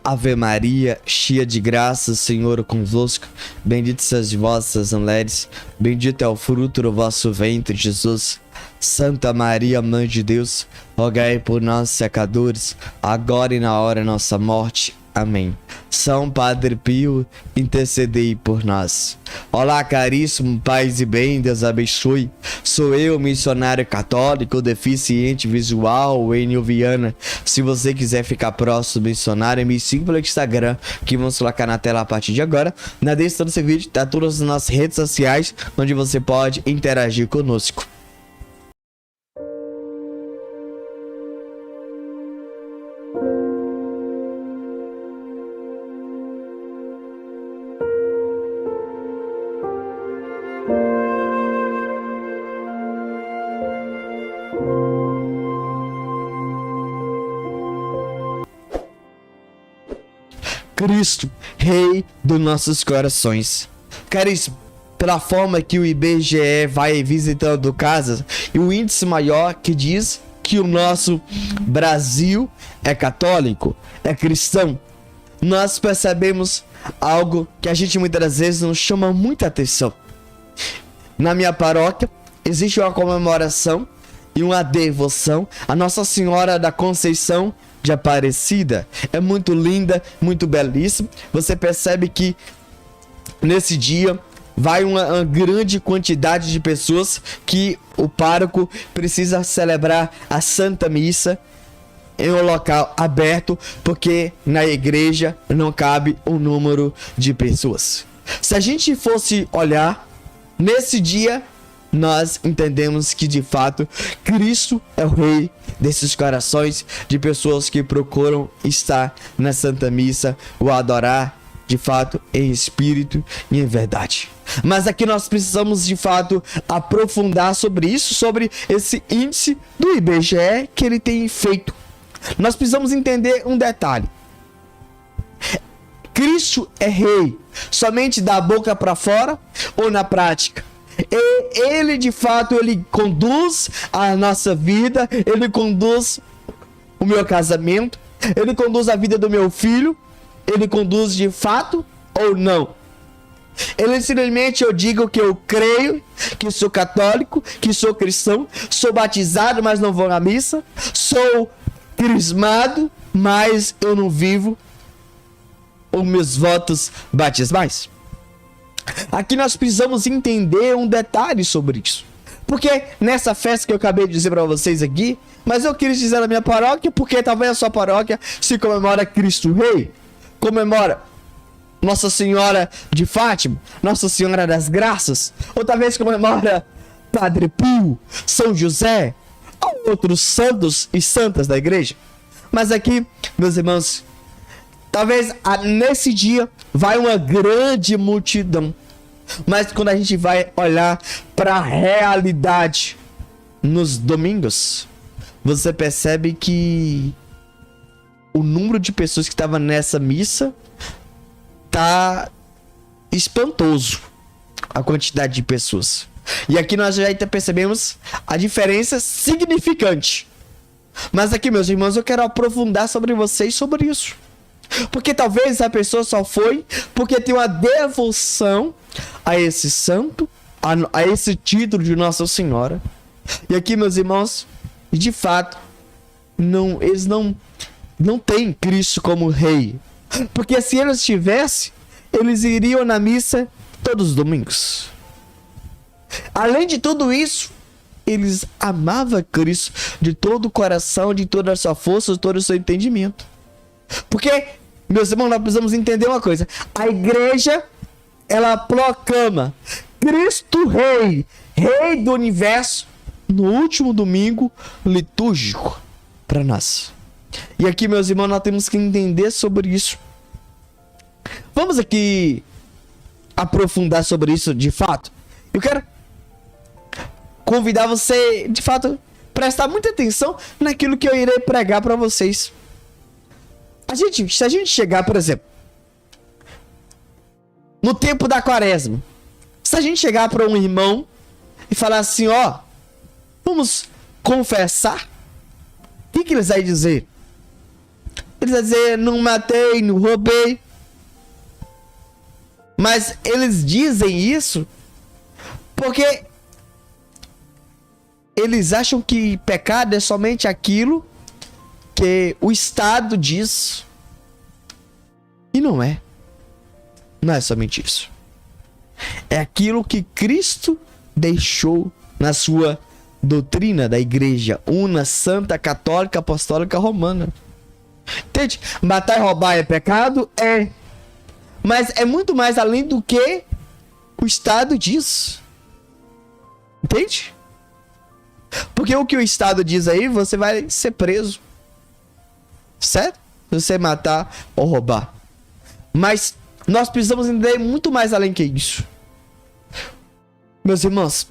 Ave Maria, cheia de graça, o Senhor é convosco. Bendita sois vós, as mulheres, bendito é o fruto do vosso ventre, Jesus. Santa Maria, Mãe de Deus, rogai por nós, pecadores, agora e na hora de nossa morte. Amém. São Padre Pio, intercedei por nós. Olá, caríssimo, paz e bem, Deus abençoe. Sou eu, missionário católico, deficiente visual, Enio Viana. Se você quiser ficar próximo do missionário, me siga pelo Instagram, que vamos colocar na tela a partir de agora. Na descrição desse vídeo tá todas as nossas redes sociais, onde você pode interagir conosco. Cristo, Rei dos nossos corações. Caríssimo, pela forma que o IBGE vai visitando casas e o índice maior que diz que o nosso Brasil é católico, é cristão, nós percebemos algo que a gente muitas vezes não chama muita atenção. Na minha paróquia existe uma comemoração e uma devoção a Nossa Senhora da Conceição de Aparecida. É muito linda, muito belíssima. Você percebe que nesse dia vai uma grande quantidade de pessoas que o pároco precisa celebrar a Santa Missa em um local aberto, porque na igreja não cabe o número de pessoas. Se a gente fosse olhar nesse dia, nós entendemos que de fato Cristo é o Rei desses corações de pessoas que procuram estar na Santa Missa, o adorar de fato em espírito e em verdade. Mas aqui nós precisamos de fato aprofundar sobre isso, sobre esse índice do IBGE que ele tem feito. Nós precisamos entender um detalhe. Cristo é Rei somente da boca para fora ou na prática? Ele de fato, ele conduz a nossa vida, ele conduz o meu casamento, ele conduz a vida do meu filho, ele conduz de fato ou não? Ele simplesmente eu digo que eu creio, que sou católico, que sou cristão, sou batizado, mas não vou na missa, sou crismado, mas eu não vivo os meus votos batismais. Aqui nós precisamos entender um detalhe sobre isso. Porque nessa festa que eu acabei de dizer para vocês aqui, mas eu queria dizer na minha paróquia, porque talvez a sua paróquia se comemora Cristo Rei, comemora Nossa Senhora de Fátima, Nossa Senhora das Graças, ou talvez comemora Padre Pio, São José, ou outros santos e santas da igreja. Mas aqui, meus irmãos, talvez nesse dia vai uma grande multidão. Mas quando a gente vai olhar para a realidade nos domingos, você percebe que o número de pessoas que estavam nessa missa tá espantoso, a quantidade de pessoas. E aqui nós já percebemos a diferença significante. Mas aqui, meus irmãos, eu quero aprofundar sobre vocês sobre isso. Porque talvez a pessoa só foi porque tem uma devoção a esse santo, a esse título de Nossa Senhora. E aqui, meus irmãos, de fato, eles não têm Cristo como Rei. Porque se eles tivessem, eles iriam na missa todos os domingos. Além de tudo isso, eles amavam Cristo de todo o coração, de toda a sua força, de todo o seu entendimento. Porque, meus irmãos, nós precisamos entender uma coisa. A igreja, ela proclama Cristo Rei, Rei do Universo, no último domingo litúrgico para nós. E aqui, meus irmãos, nós temos que entender sobre isso. Vamos aqui aprofundar sobre isso de fato. Eu quero convidar você, de fato, prestar muita atenção naquilo que eu irei pregar para vocês. Se a gente chegar, por exemplo, no tempo da quaresma, se a gente chegar para um irmão e falar assim, ó, vamos confessar, o que eles vão dizer? Eles vão dizer, não matei, não roubei. Mas eles dizem isso porque eles acham que pecado é somente aquilo que o Estado diz. E não é. Não é somente isso. É aquilo que Cristo deixou na sua doutrina da igreja una, santa, católica, apostólica, romana. Entende? Matar e roubar é pecado? É. Mas é muito mais além do que o Estado diz. Entende? Porque o que o Estado diz aí, você vai ser preso. Certo? Se você matar ou roubar. Mas nós precisamos entender muito mais além que isso. Meus irmãos,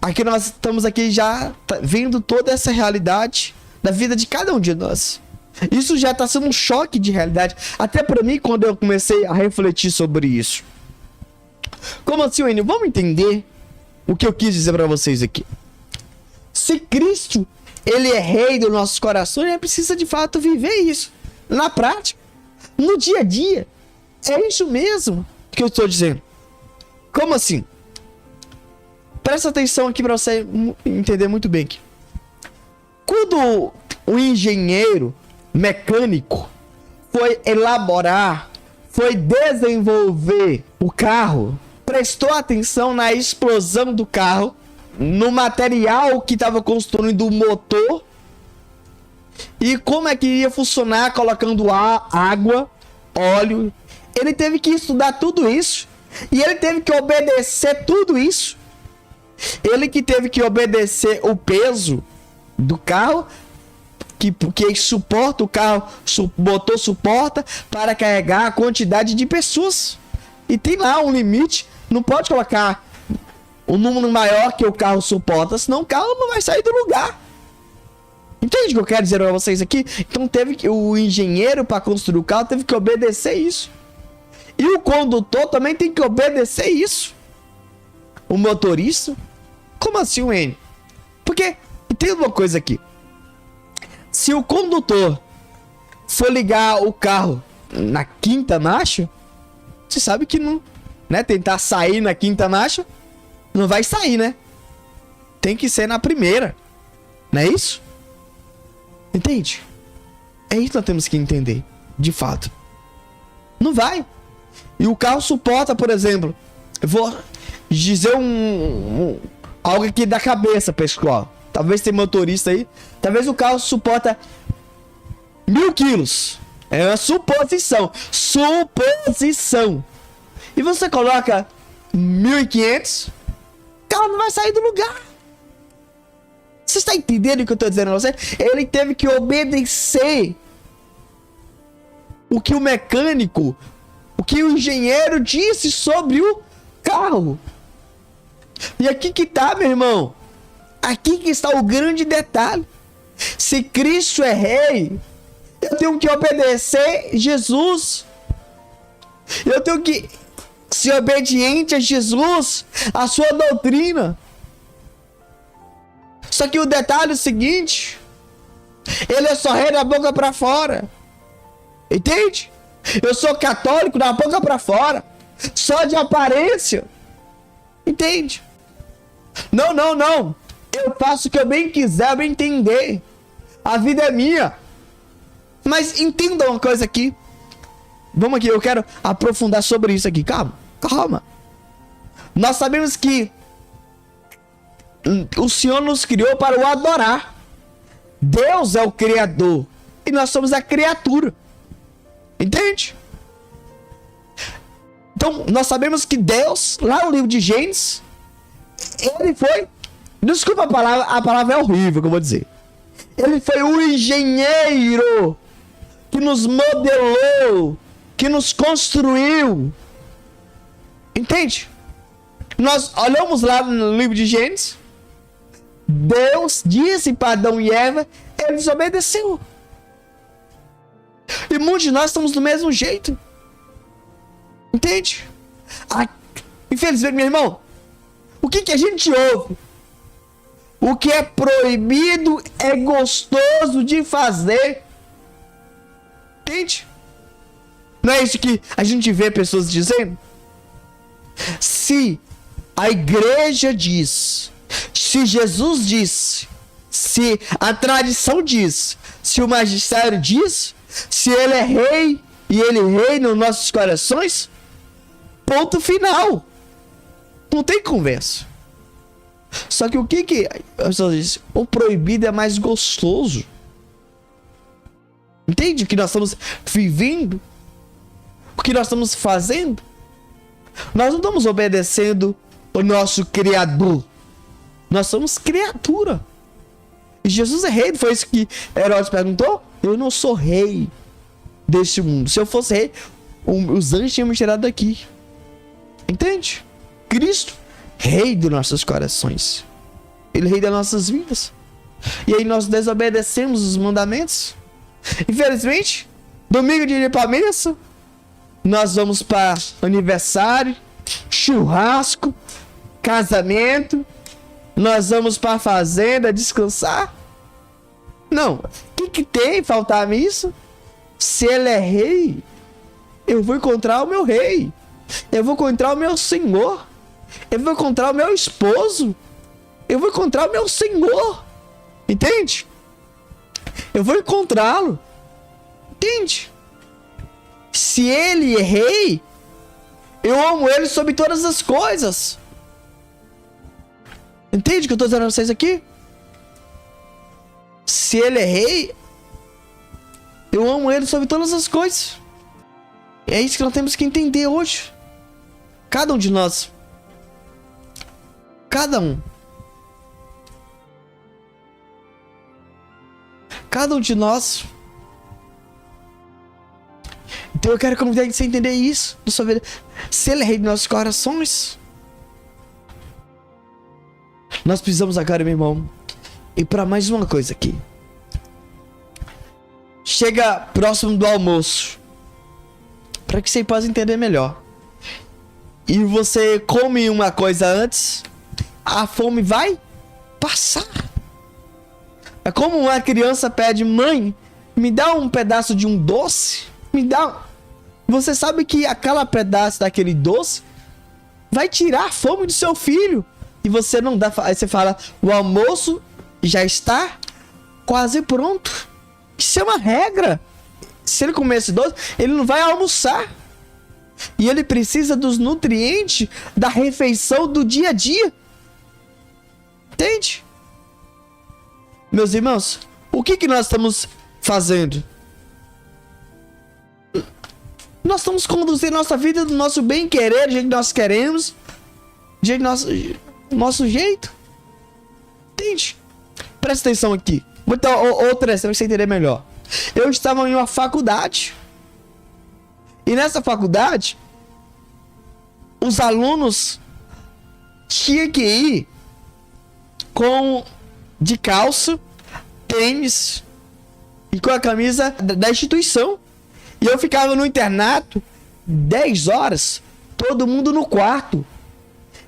aqui nós estamos aqui já vendo toda essa realidade da vida de cada um de nós. Isso já está sendo um choque de realidade. Até para mim, quando eu comecei a refletir sobre isso. Como assim, Wayne? Vamos entender o que eu quis dizer para vocês aqui. Se Cristo, ele é rei dos nossos corações, ele precisa de fato viver isso. Na prática. No dia a dia. É isso mesmo que eu estou dizendo. Como assim? Presta atenção aqui para você entender muito bem aqui. Quando o engenheiro mecânico foi elaborar, foi desenvolver o carro, prestou atenção na explosão do carro, no material que estava construindo o motor e como é que ia funcionar colocando água, óleo. Ele teve que estudar tudo isso e ele teve que obedecer tudo isso. Ele que teve que obedecer o peso do carro, que suporta o carro, o motor suporta para carregar a quantidade de pessoas. E tem lá um limite, não pode colocar um número maior que o carro suporta, senão o carro não vai sair do lugar. Entende o que eu quero dizer para vocês aqui? Então teve que o engenheiro para construir o carro teve que obedecer isso. E o condutor também tem que obedecer isso. O motorista. Como assim, Wayne? Porque tem uma coisa aqui. Se o condutor for ligar o carro na quinta marcha, você sabe que não, né? Tentar sair na quinta marcha, não vai sair, né? Tem que ser na primeira. Não é isso? Entende? É isso que nós temos que entender, de fato. Não vai. E o carro suporta, por exemplo, eu vou dizer algo aqui da cabeça, pessoal. Talvez tem motorista aí. Talvez o carro suporta 1000 quilos. É uma suposição. Suposição. E você coloca 1500, o carro não vai sair do lugar. Você está entendendo o que eu estou dizendo a você? Ele teve que obedecer o que o mecânico, o que o engenheiro disse sobre o carro. E aqui que tá, meu irmão. Aqui que está o grande detalhe. Se Cristo é rei, eu tenho que obedecer Jesus. Eu tenho que ser obediente a Jesus, a sua doutrina. Só que o detalhe é o seguinte: ele é só rei da boca para fora. Entende? Eu sou católico da boca para fora, só de aparência. Entende? Não. Eu faço o que eu bem quiser, bem entender. A vida é minha. Mas entenda uma coisa aqui. Vamos aqui, eu quero aprofundar sobre isso aqui. Calma. Nós sabemos que o Senhor nos criou para o adorar. Deus é o Criador e nós somos a criatura. Entende? Então, nós sabemos que Deus, lá no livro de Gênesis, ele foi... Desculpa a palavra é horrível que eu vou dizer. Ele foi o engenheiro que nos modelou, que nos construiu. Entende? Nós olhamos lá no livro de Gênesis, Deus disse para Adão e Eva, ele desobedeceu. E muitos de nós estamos do mesmo jeito. Entende? Infelizmente, meu irmão, o que a gente ouve? O que é proibido é gostoso de fazer. Entende? Não é isso que a gente vê pessoas dizendo? Se a igreja diz, se Jesus diz, se a tradição diz, se o magistério diz, se ele é rei e ele reina nos nossos corações, ponto final. Não tem conversa. Só que o que a pessoa diz? O proibido é mais gostoso. Entende o que nós estamos vivendo? O que nós estamos fazendo? Nós não estamos obedecendo o nosso Criador. Nós somos criatura. E Jesus é rei. Foi isso que Herodes perguntou? Eu não sou rei deste mundo. Se eu fosse rei, os anjos tinham me tirado daqui. Entende? Cristo, rei dos nossos corações. Ele é rei das nossas vidas. E aí nós desobedecemos os mandamentos. Infelizmente, domingo de limpamento, nós vamos para aniversário, churrasco, casamento. Nós vamos para a fazenda descansar. Não. O que tem faltar isso? Se ele é rei, eu vou encontrar o meu rei. Eu vou encontrar o meu Senhor. Eu vou encontrar o meu esposo. Eu vou encontrar o meu Senhor. Entende? Eu vou encontrá-lo. Entende? Se ele é rei, eu amo ele sobre todas as coisas. Entende o que eu estou dizendo a vocês aqui? Se ele é rei, eu amo ele sobre todas as coisas. É isso que nós temos que entender hoje. Cada um de nós. Cada um. Cada um de nós. Então eu quero convidar você a entender isso. Se ele é rei de nossos corações, nós precisamos agora, meu irmão, ir para mais uma coisa aqui. Chega próximo do almoço, para que você possa entender melhor. E você come uma coisa antes, a fome vai passar. É como uma criança pede: mãe, me dá um pedaço de um doce, me dá. Você sabe que aquele pedaço daquele doce vai tirar a fome do seu filho. E você não dá. Aí você fala: o almoço já está quase pronto. Isso é uma regra. Se ele comer esse doce, ele não vai almoçar. E ele precisa dos nutrientes da refeição do dia a dia. Entende? Meus irmãos, o que nós estamos fazendo? Nós estamos conduzindo nossa vida do nosso bem-querer, do jeito que nós queremos, do jeito nosso jeito. Entende? Presta atenção aqui. Vou dar outra exemplo para você entender melhor. Eu estava em uma faculdade. E nessa faculdade, os alunos tinham que ir de calça, tênis e com a camisa da instituição. E eu ficava no internato 10 horas, todo mundo no quarto.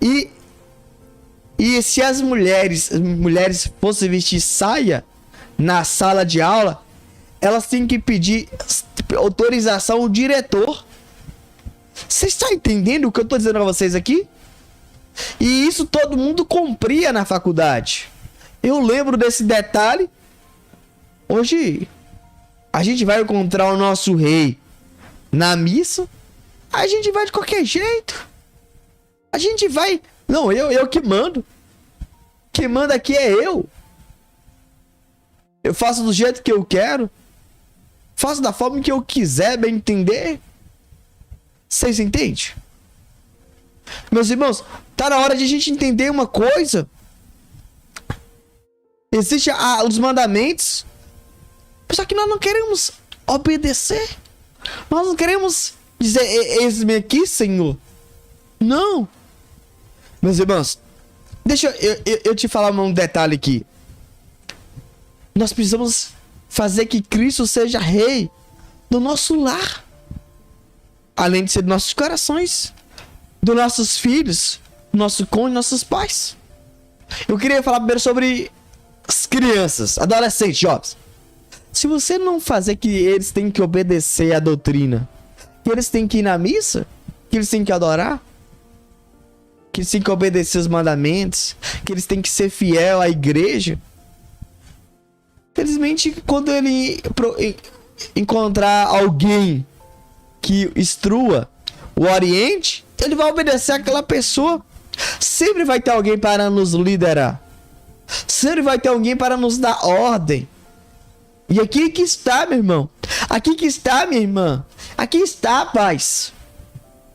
E se as mulheres fossem vestir saia na sala de aula, elas tinham que pedir autorização ao diretor. Você está entendendo o que eu estou dizendo a vocês aqui? E isso todo mundo cumpria na faculdade. Eu lembro desse detalhe. Hoje a gente vai encontrar o nosso rei na missa. A gente vai de qualquer jeito. A gente vai... Não, eu que mando. Quem manda aqui é eu. Eu faço do jeito que eu quero. Faço da forma que eu quiser, bem entender. Vocês entendem? Meus irmãos, tá na hora de a gente entender uma coisa. Existem os mandamentos. Só que nós não queremos obedecer. Nós não queremos dizer: eis-me aqui, Senhor. Não. Meus irmãos, deixa eu te falar um detalhe aqui. Nós precisamos fazer que Cristo seja rei do nosso lar. Além de ser dos nossos corações, dos nossos filhos, do nosso cônjuge, nossos pais. Eu queria falar primeiro sobre as crianças, adolescentes, jovens. Se você não fazer que eles têm que obedecer à doutrina, que eles têm que ir na missa, que eles têm que adorar, que eles têm que obedecer os mandamentos, que eles têm que ser fiel à igreja, felizmente, quando ele encontrar alguém que instrua o Oriente, ele vai obedecer àquela pessoa. Sempre vai ter alguém para nos liderar. Sempre vai ter alguém para nos dar ordem. E aqui que está, meu irmão. Aqui que está, minha irmã. Aqui está a paz.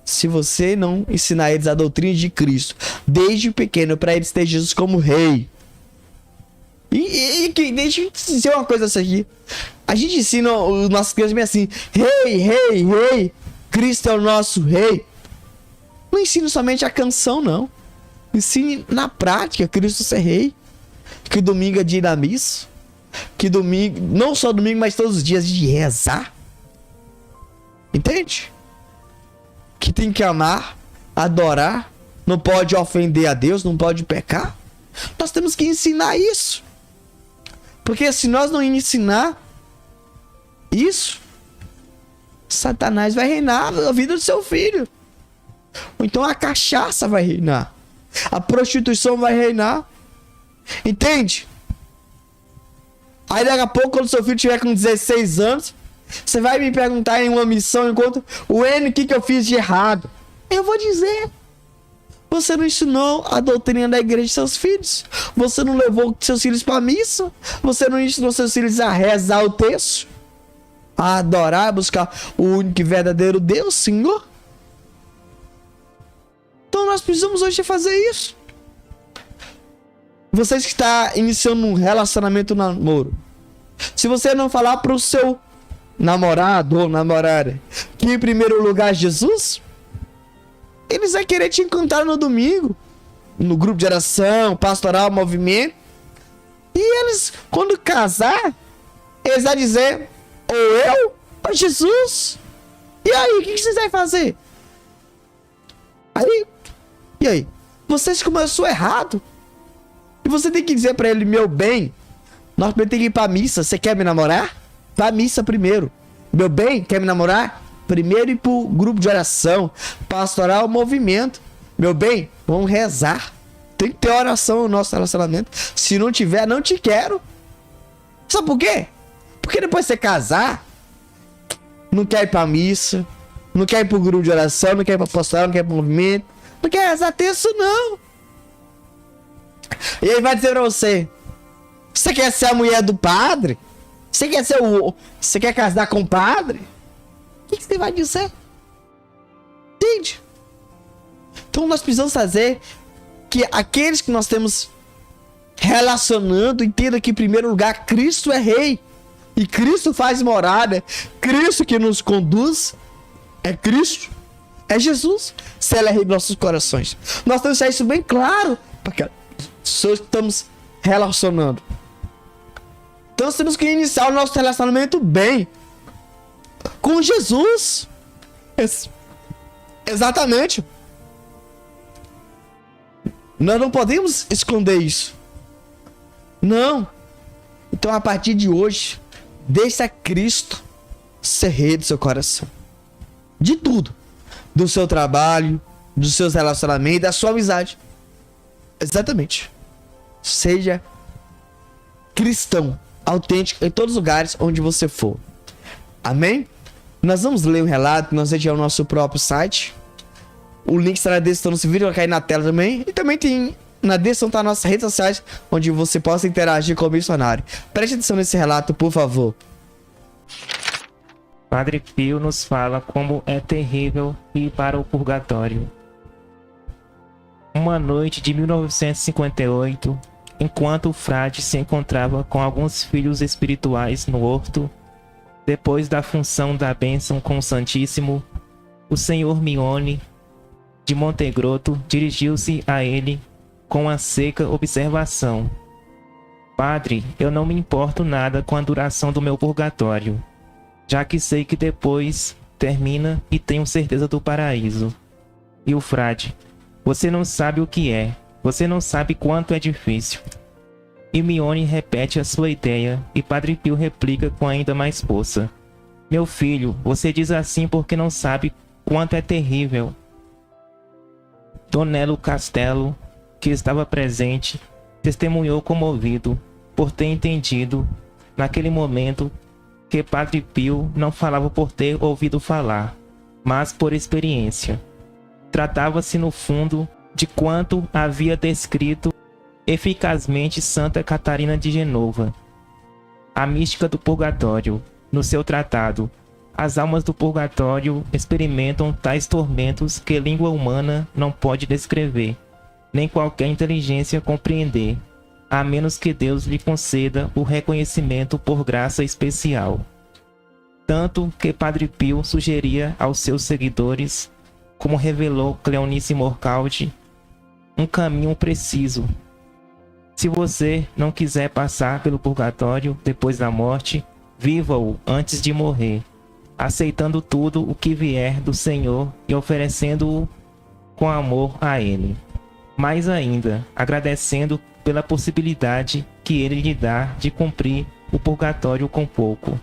Se você não ensinar eles a doutrina de Cristo, desde pequeno, para eles ter Jesus como rei. E deixa eu dizer uma coisa aqui. A gente ensina os nossos crianças bem assim: rei, rei, rei. Cristo é o nosso rei. Não ensino somente a canção, não. Ensine na prática Cristo ser rei. Que domingo é dia da missa. Que domingo, não só domingo, mas todos os dias de rezar. Entende? Que tem que amar, adorar. Não pode ofender a Deus, não pode pecar. Nós temos que ensinar isso. Porque se nós não ensinar isso, Satanás vai reinar na vida do seu filho. Ou então a cachaça vai reinar. A prostituição vai reinar. Entende? Aí daqui a pouco, quando seu filho tiver com 16 anos, você vai me perguntar em uma missão, enquanto o o que eu fiz de errado? Eu vou dizer. Você não ensinou a doutrina da igreja de seus filhos. Você não levou seus filhos para a missa. Você não ensinou seus filhos a rezar o texto, a adorar, a buscar o único e verdadeiro Deus, Senhor. Então nós precisamos hoje fazer isso. Vocês que estão iniciando um relacionamento, namoro, se você não falar para o seu namorado ou namorada que em primeiro lugar é Jesus, eles vão querer te encontrar no domingo, no grupo de oração, pastoral, movimento. E eles, quando casar, eles vão dizer: ou eu, ou Jesus. E aí, o que vocês vão fazer? E aí? Vocês começaram errado. E você tem que dizer pra ele: meu bem, nós temos que ir pra missa. Você quer me namorar? Vá à missa primeiro. Meu bem, quer me namorar? Primeiro ir pro grupo de oração, pastoral, movimento. Meu bem, vamos rezar. Tem que ter oração no nosso relacionamento. Se não tiver, não te quero. Sabe por quê? Porque depois você casar, não quer ir pra missa, não quer ir pro grupo de oração, não quer ir pra pastoral, não quer ir pro movimento, não quer rezar texto, não. E aí vai dizer pra você: você quer ser a mulher do padre? Você quer casar com o padre? O que você vai dizer? Entende? Então nós precisamos fazer que aqueles que nós temos relacionando entendam que em primeiro lugar Cristo é rei. E Cristo faz morada. Cristo que nos conduz é Cristo. É Jesus. Se Ele é rei dos nossos corações. Nós temos que deixar isso bem claro para que pessoas que estamos relacionando. Então nós temos que iniciar o nosso relacionamento bem com Jesus. Exatamente. Nós não podemos esconder isso. Não. Então a partir de hoje, deixa Cristo ser rei do seu coração. De tudo. Do seu trabalho, dos seus relacionamentos, da sua amizade. Exatamente. Seja cristão, autêntico em todos os lugares onde você for. Amém? Nós vamos ler o relato, nós vamos ao nosso próprio site. O link estará na descrição desse vídeo, vai cair na tela também. E também tem na descrição tá nossas redes sociais, onde você possa interagir com o missionário. Preste atenção nesse relato, por favor. Padre Pio nos fala como é terrível ir para o purgatório. Uma noite de 1958, enquanto o frade se encontrava com alguns filhos espirituais no horto, depois da função da bênção com o Santíssimo, o senhor Mione de Montegroto dirigiu-se a ele com a seca observação: Padre, eu não me importo nada com a duração do meu purgatório, já que sei que depois termina e tenho certeza do paraíso. E o frade: você não sabe o que é, você não sabe quanto é difícil. Hermione repete a sua ideia e Padre Pio replica com ainda mais força. Meu filho, você diz assim porque não sabe quanto é terrível. Tonelo Castelo, que estava presente, testemunhou comovido por ter entendido, naquele momento, que Padre Pio não falava por ter ouvido falar, mas por experiência. Tratava-se, no fundo, de quanto havia descrito eficazmente Santa Catarina de Genova, a mística do purgatório, no seu tratado. As almas do purgatório experimentam tais tormentos que língua humana não pode descrever, nem qualquer inteligência compreender, a menos que Deus lhe conceda o reconhecimento por graça especial. Tanto que Padre Pio sugeria aos seus seguidores, como revelou Cleonice Morcaldi, um caminho preciso. Se você não quiser passar pelo purgatório depois da morte, viva-o antes de morrer, aceitando tudo o que vier do Senhor e oferecendo-o com amor a Ele. Mais ainda, agradecendo pela possibilidade que Ele lhe dá de cumprir o purgatório com pouco.